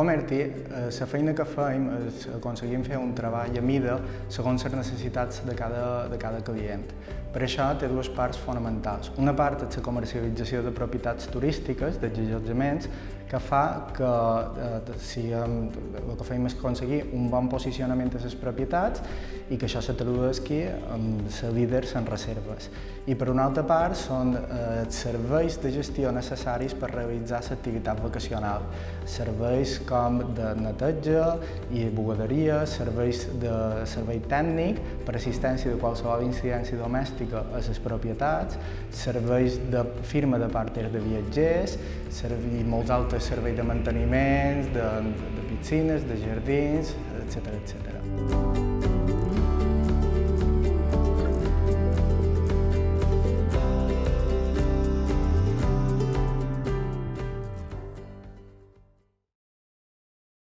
Comerty, la feina que fem és aconseguim fer un treball a mida segons les necessitats de cada client. Per això té dues parts fonamentals. Una part és la comercialització de propietats turístiques, dels allotjaments, que fa que el que fem és aconseguir un bon posicionament de les propietats i que això se tradueixi en ser líders en reserves. I per una altra part són els serveis de gestió necessaris per realitzar l'activitat vacacional. Serveis com de neteja i bugaderia, serveis de servei tècnic per assistència de qualsevol incidència domèstica a les propietats, serveis de firma de pàrters de viatgers i molts altres serveis de manteniment, de piscines, de jardins, etc.